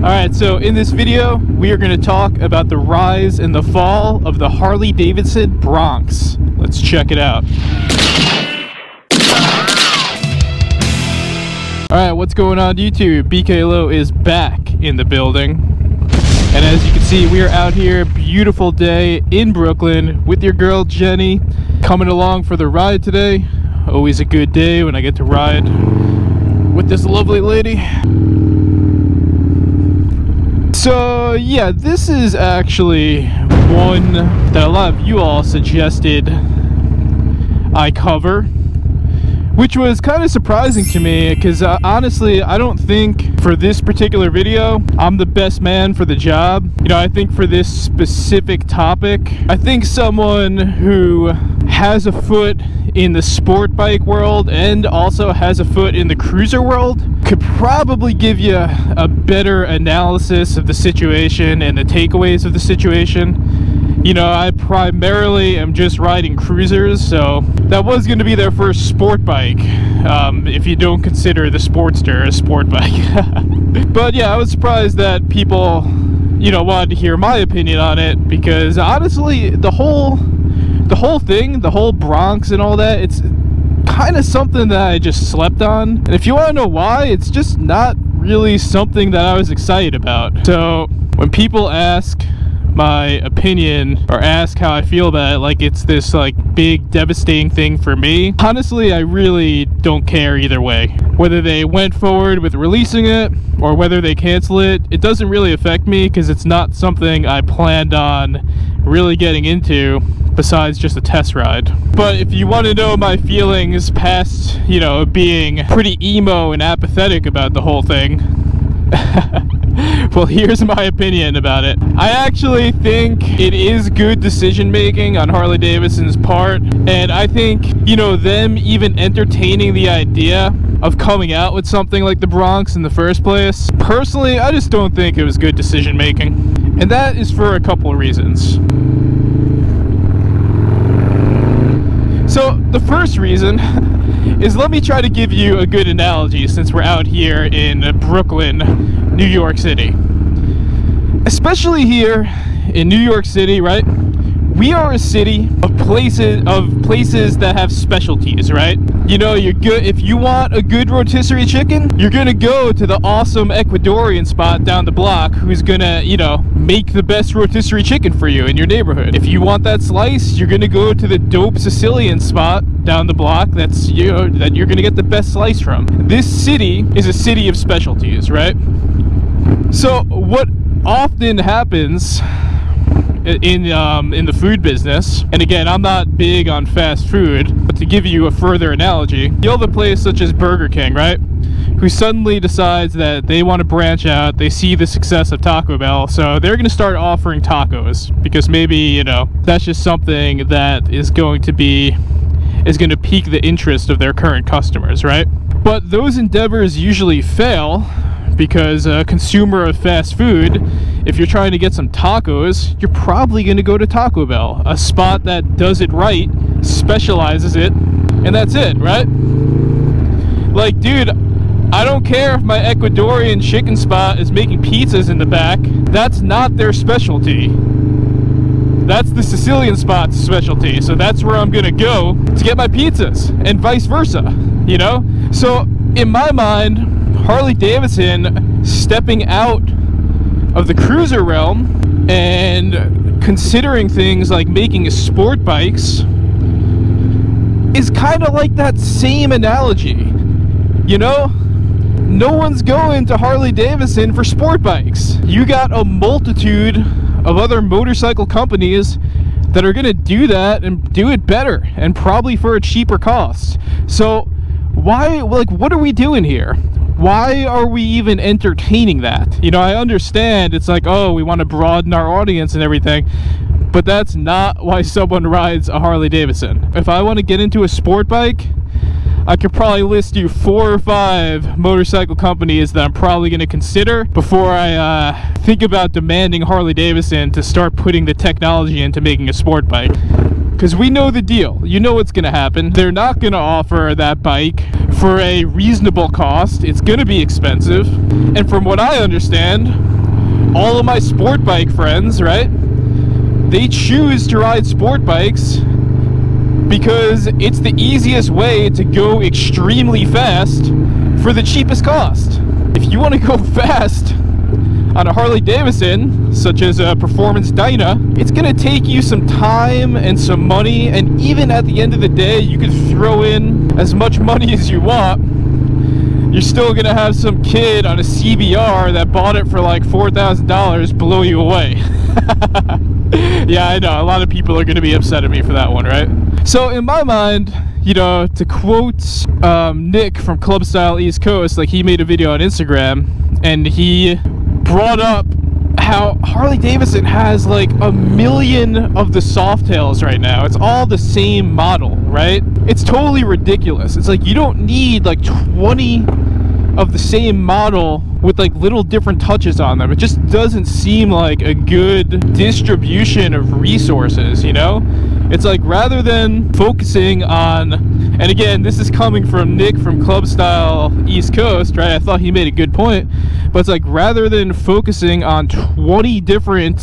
Alright, so in this video, we are going to talk about the rise and the fall of the Harley Davidson Bronx. Let's check it out. Alright, what's going on YouTube? BKLO is back in the building. And as you can see, we are out here, beautiful day in Brooklyn with your girl Jenny, coming along for the ride today. Always a good day when I get to ride with this lovely lady. So yeah, this is actually one that a lot of you all suggested I cover, which was kind of surprising to me because honestly, I don't think for this particular video I'm the best man for the job. You know, I think for this specific topic, I think someone who has a foot in the sport bike world and also has a foot in the cruiser world could probably give you a better analysis of the situation and the takeaways of the situation. You know, I primarily am just riding cruisers, so that was going to be their first sport bike, if you don't consider the Sportster a sport bike. But yeah, I was surprised that people, you know, wanted to hear my opinion on it, because honestly, the whole thing, the whole Bronx and all that, it's kind of something that I just slept on. And if you want to know why, it's just not really something that I was excited about. So when people ask my opinion or ask how I feel about it like it's this like big devastating thing for me, honestly I really don't care either way. Whether they went forward with releasing it or whether they cancel it, it doesn't really affect me because it's not something I planned on really getting into besides just a test ride. But if you want to know my feelings past, you know, being pretty emo and apathetic about the whole thing, well, here's my opinion about it. I actually think it is good decision making on Harley Davidson's part, and I think, you know, them even entertaining the idea of coming out with something like the Bronx in the first place, personally, I just don't think it was good decision making. And that is for a couple of reasons. So the first reason is, let me try to give you a good analogy since we're out here in Brooklyn, New York City. Especially here in New York City, right? We are a city of places that have specialties, right? You know, you're good if you want a good rotisserie chicken, you're gonna go to the awesome Ecuadorian spot down the block who's gonna, you know, make the best rotisserie chicken for you in your neighborhood. If you want that slice, you're gonna go to the dope Sicilian spot down the block that's, you know, that you're gonna get the best slice from. This city is a city of specialties, right? So what often happens in the food business, and again, I'm not big on fast food, but to give you a further analogy, you have a place such as Burger King, right, who suddenly decides that they want to branch out. They see the success of Taco Bell, so they're going to start offering tacos because maybe, you know, that's just something that is going to pique the interest of their current customers, right? But those endeavors usually fail because a consumer of fast food, if you're trying to get some tacos, you're probably going to go to Taco Bell, a spot that does it right, specializes it, and that's it, right? Like, dude, I don't care if my Ecuadorian chicken spot is making pizzas in the back. That's not their specialty. That's the Sicilian spot's specialty, so that's where I'm going to go to get my pizzas, and vice versa, you know? So, in my mind, Harley Davidson stepping out of the cruiser realm and considering things like making sport bikes is kind of like that same analogy. You know, no one's going to Harley Davidson for sport bikes. You got a multitude of other motorcycle companies that are going to do that and do it better and probably for a cheaper cost. So why, like, what are we doing here? Why are we even entertaining that? You know, I understand it's like, oh, we want to broaden our audience and everything, but that's not why someone rides a Harley Davidson. If I want to get into a sport bike, I could probably list you 4 or 5 motorcycle companies that I'm probably going to consider before I think about demanding Harley Davidson to start putting the technology into making a sport bike. Because we know the deal. You know what's going to happen. They're not going to offer that bike for a reasonable cost. It's going to be expensive. And from what I understand, all of my sport bike friends, right, they choose to ride sport bikes because it's the easiest way to go extremely fast for the cheapest cost. If you want to go fast on a Harley Davidson, such as a performance Dyna, it's going to take you some time and some money, and even at the end of the day, you can throw in as much money as you want. You're still going to have some kid on a CBR that bought it for like $4,000 blow you away. Yeah, I know, a lot of people are going to be upset at me for that one, right? So in my mind, you know, to quote Nick from Club Style East Coast, like, he made a video on Instagram and he brought up how Harley Davidson has like 1 million of the Softails right now. It's all the same model, right? It's totally ridiculous. It's like you don't need like 20 of the same model with like little different touches on them. It just doesn't seem like a good distribution of resources, you know? It's like, rather than focusing on, and again, this is coming from Nick from Club Style East Coast, right? I thought he made a good point, but it's like, rather than focusing on 20 different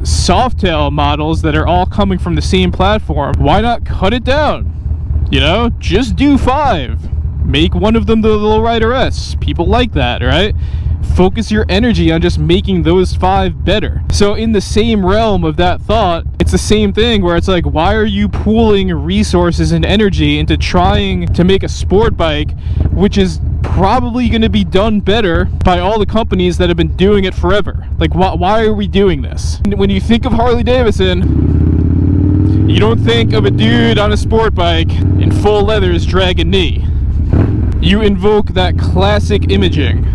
Softail models that are all coming from the same platform, why not cut it down? You know, just do 5. Make one of them the Lowrider S. People like that, right? Focus your energy on just making those 5 better. So in the same realm of that thought, it's the same thing where it's like, why are you pooling resources and energy into trying to make a sport bike, which is probably going to be done better by all the companies that have been doing it forever? Like, why are we doing this? When you think of Harley Davidson, you don't think of a dude on a sport bike in full leathers dragging knee. You invoke that classic imaging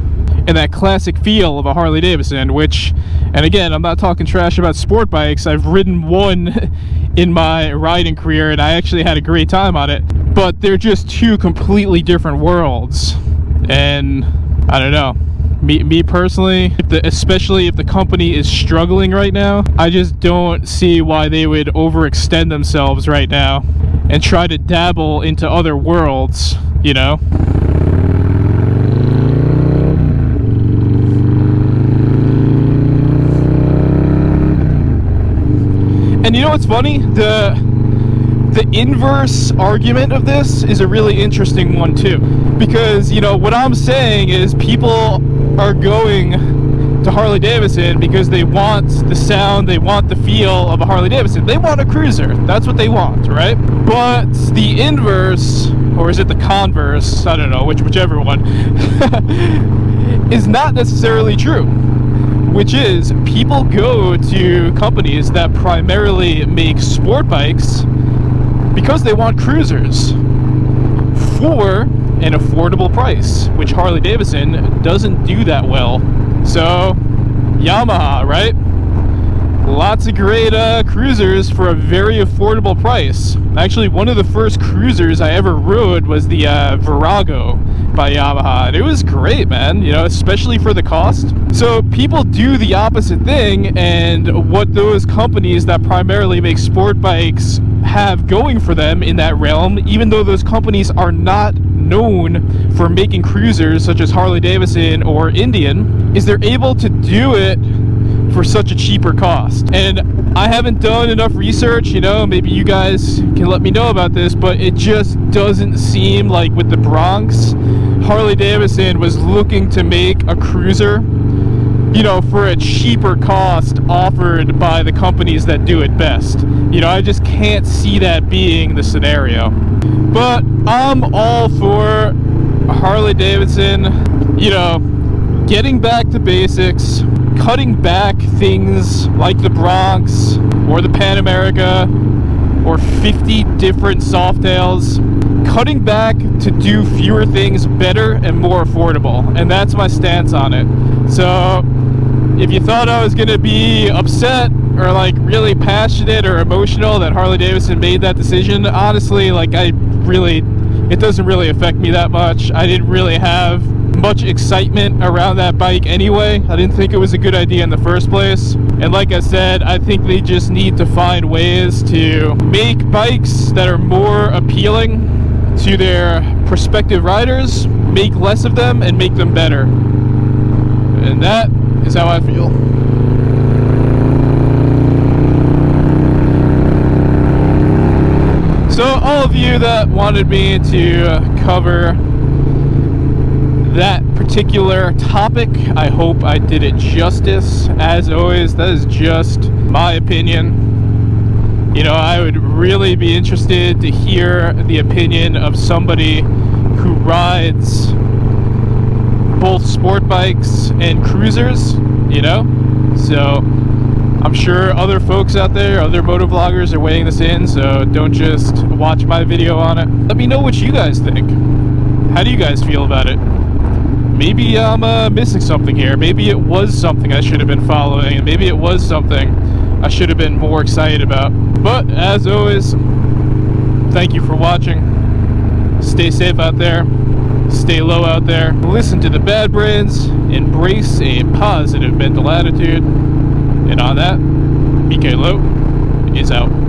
and that classic feel of a Harley Davidson, which, and again, I'm not talking trash about sport bikes. I've ridden one in my riding career and I actually had a great time on it, but they're just 2 completely different worlds. And I don't know, me personally, especially if the company is struggling right now, I just don't see why they would overextend themselves right now and try to dabble into other worlds, you know? And you know what's funny? The inverse argument of this is a really interesting one too. Because, you know, what I'm saying is people are going to Harley Davidson because they want the sound, they want the feel of a Harley Davidson. They want a cruiser. That's what they want, right? But the inverse, or is it the converse? I don't know, whichever one, is not necessarily true. Which is, people go to companies that primarily make sport bikes because they want cruisers for an affordable price, which Harley Davidson doesn't do that well. So, Yamaha, right? Lots of great cruisers for a very affordable price. Actually, one of the first cruisers I ever rode was the Virago by Yamaha, and it was great, man, you know, especially for the cost. So people do the opposite thing, and what those companies that primarily make sport bikes have going for them in that realm, even though those companies are not known for making cruisers such as Harley Davidson or Indian, is they're able to do it for such a cheaper cost. And I haven't done enough research, you know, maybe you guys can let me know about this, but it just doesn't seem like with the Bronx, Harley Davidson was looking to make a cruiser, you know, for a cheaper cost offered by the companies that do it best. You know, I just can't see that being the scenario. But I'm all for Harley Davidson, you know, getting back to basics, cutting back things like the Bronx or the Pan America or 50 different Softails, cutting back to do fewer things better and more affordable, and that's my stance on it. So if you thought I was gonna be upset or like really passionate or emotional that Harley Davidson made that decision, honestly, like, it doesn't really affect me that much. I didn't really have much excitement around that bike anyway. I didn't think it was a good idea in the first place. And like I said, I think they just need to find ways to make bikes that are more appealing to their prospective riders, make less of them, and make them better. And that is how I feel. So all of you that wanted me to cover that particular topic, I hope I did it justice. As always, that is just my opinion. You know, I would really be interested to hear the opinion of somebody who rides both sport bikes and cruisers, you know? So I'm sure other folks out there, other motovloggers are weighing this in, so don't just watch my video on it. Let me know what you guys think. How do you guys feel about it? Maybe I'm missing something here. Maybe it was something I should have been following, and maybe it was something I should have been more excited about. But as always, thank you for watching. Stay safe out there. Stay low out there. Listen to the bad brands. Embrace a positive mental attitude. And on that, BK Low is out.